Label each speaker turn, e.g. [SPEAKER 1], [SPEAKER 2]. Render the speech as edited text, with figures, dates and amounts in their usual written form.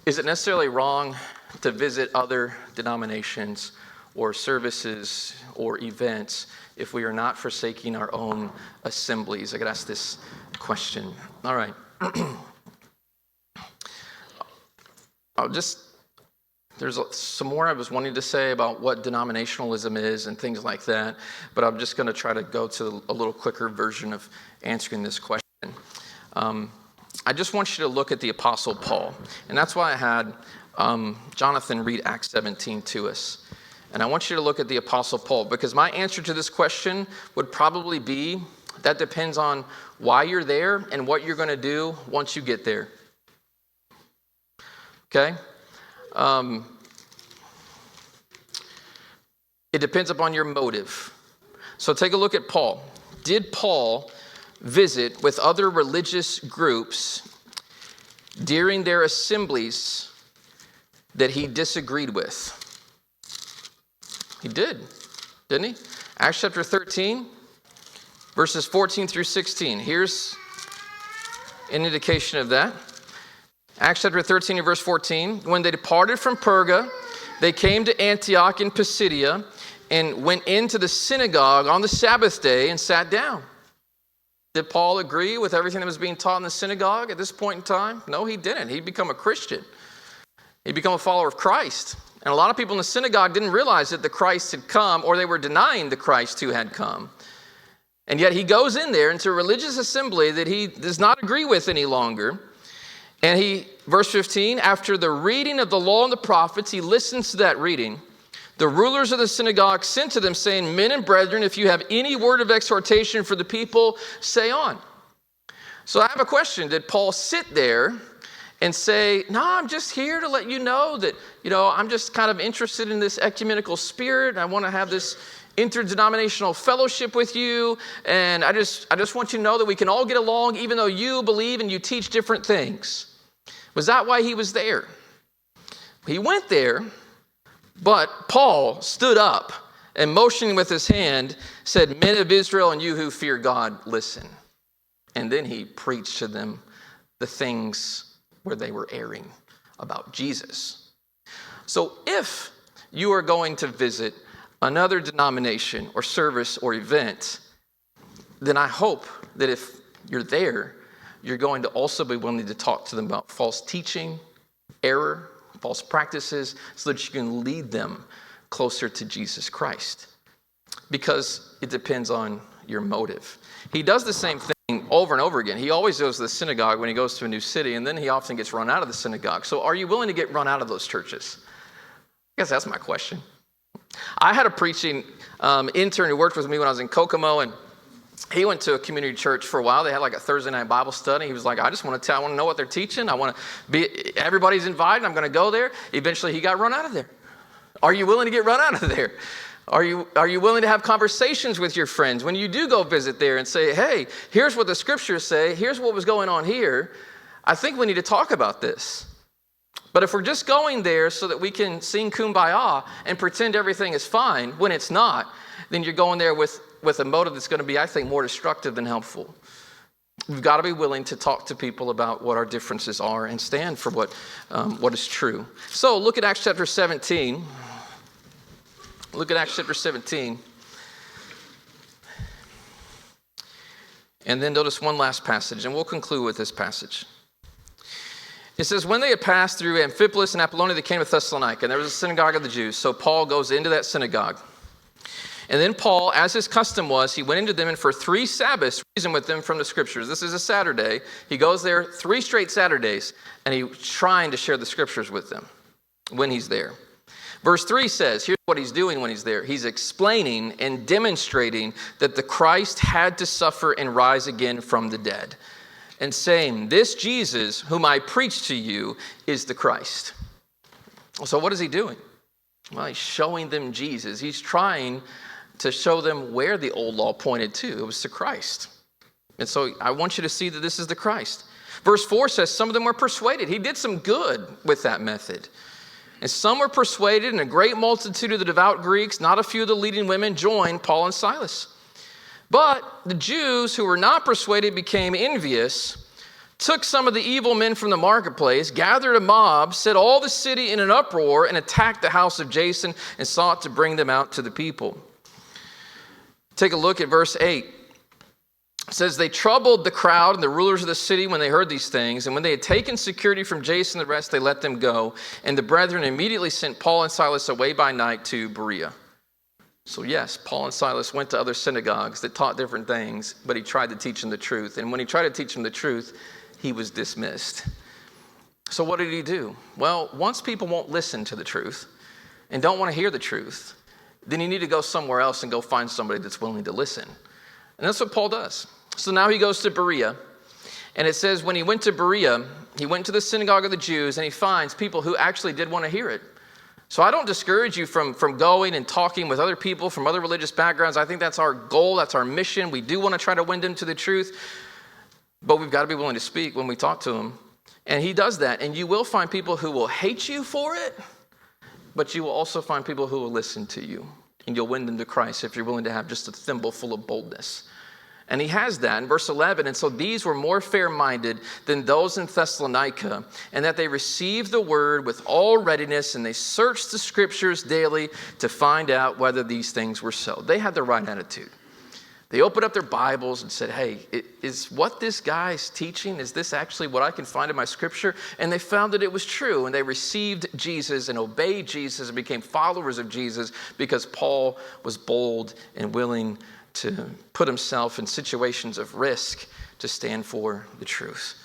[SPEAKER 1] Is it necessarily wrong to visit other denominations or services or events if we are not forsaking our own assemblies? I could ask this question. All right. There's some more I was wanting to say about what denominationalism is and things like that, but I'm just going to try to go to a little quicker version of answering this question. I just want you to look at the Apostle Paul, and that's why I had Jonathan read Acts 17 to us. And I want you to look at the Apostle Paul, because my answer to this question would probably be that depends on why you're there and what you're going to do once you get there. Okay? It depends upon your motive. So take a look at Paul. Did Paul visit with other religious groups during their assemblies that he disagreed with? He did, didn't he? Acts chapter 13, verses 14 through 16. Here's an indication of that. Acts chapter 13 and verse 14. When they departed from Perga, they came to Antioch in Pisidia and went into the synagogue on the Sabbath day and sat down. Did Paul agree with everything that was being taught in the synagogue at this point in time? No, he didn't. He'd become a Christian. He'd become a follower of Christ. And a lot of people in the synagogue didn't realize that the Christ had come, or they were denying the Christ who had come. And yet he goes in there into a religious assembly that he does not agree with any longer. And he, verse 15, after the reading of the law and the prophets, he listens to that reading. The rulers of the synagogue sent to them, saying, men and brethren, if you have any word of exhortation for the people, say on. So I have a question. Did Paul sit there and say, no, I'm just here to let you know that, I'm just kind of interested in this ecumenical spirit. I want to have this interdenominational fellowship with you. And I just want you to know that we can all get along, even though you believe and you teach different things. Was that why he was there? He went there, but Paul stood up and motioning with his hand said, men of Israel and you who fear God, listen. And then he preached to them the things where they were erring about Jesus. So if you are going to visit another denomination or service or event, then I hope that if you're there, you're going to also be willing to talk to them about false teaching, error, false practices, so that you can lead them closer to Jesus Christ. Because it depends on your motive. He does the same thing over and over again. He always goes to the synagogue when he goes to a new city, and then he often gets run out of the synagogue. So are you willing to get run out of those churches? I guess that's my question. I had a preaching intern who worked with me when I was in Kokomo, and he went to a community church for a while. They had like a Thursday night Bible study. He was like, I want to know what they're teaching. Everybody's invited. I'm going to go there. Eventually he got run out of there. Are you willing to get run out of there? Are you willing to have conversations with your friends when you do go visit there and say, hey, here's what the scriptures say. Here's what was going on here. I think we need to talk about this. But if we're just going there so that we can sing Kumbaya and pretend everything is fine when it's not, then you're going there with a motive that's going to be, I think, more destructive than helpful. We've got to be willing to talk to people about what our differences are and stand for what is true. So look at Acts chapter 17. Look at Acts chapter 17. And then notice one last passage, and we'll conclude with this passage. It says, when they had passed through Amphipolis and Apollonia, they came to Thessalonica, and there was a synagogue of the Jews. So Paul goes into that synagogue. And then Paul, as his custom was, he went into them and for 3 Sabbaths reasoned with them from the scriptures. This is a Saturday. He goes there 3 straight Saturdays, and he's trying to share the scriptures with them when he's there. Verse 3 says, here's what he's doing when he's there. He's explaining and demonstrating that the Christ had to suffer and rise again from the dead. And saying, this Jesus whom I preach to you is the Christ. So what is he doing? Well, he's showing them Jesus. He's trying to show them where the old law pointed to. It was to Christ. And so I want you to see that this is the Christ. Verse 4 says some of them were persuaded. He did some good with that method. And some were persuaded, and a great multitude of the devout Greeks, not a few of the leading women, joined Paul and Silas. But the Jews who were not persuaded became envious, took some of the evil men from the marketplace, gathered a mob, set all the city in an uproar, and attacked the house of Jason and sought to bring them out to the people. Take a look at verse 8. It says, they troubled the crowd and the rulers of the city when they heard these things, and when they had taken security from Jason and the rest, they let them go. And the brethren immediately sent Paul and Silas away by night to Berea. So yes, Paul and Silas went to other synagogues that taught different things, but he tried to teach them the truth. And when he tried to teach them the truth, he was dismissed. So what did he do? Well, once people won't listen to the truth and don't want to hear the truth, then you need to go somewhere else and go find somebody that's willing to listen. And that's what Paul does. So now he goes to Berea. And it says when he went to Berea, he went to the synagogue of the Jews, and he finds people who actually did want to hear it. So I don't discourage you from going and talking with other people from other religious backgrounds. I think that's our goal. That's our mission. We do want to try to win them to the truth. But we've got to be willing to speak when we talk to them. And he does that. And you will find people who will hate you for it. But you will also find people who will listen to you. And you'll win them to Christ if you're willing to have just a thimble full of boldness. And he has that in verse 11. And so these were more fair-minded than those in Thessalonica, and that they received the word with all readiness, and they searched the scriptures daily to find out whether these things were so. They had the right attitude. They opened up their Bibles and said, hey, is what this guy's teaching, is this actually what I can find in my scripture? And they found that it was true, and they received Jesus and obeyed Jesus and became followers of Jesus because Paul was bold and willing to put himself in situations of risk to stand for the truth.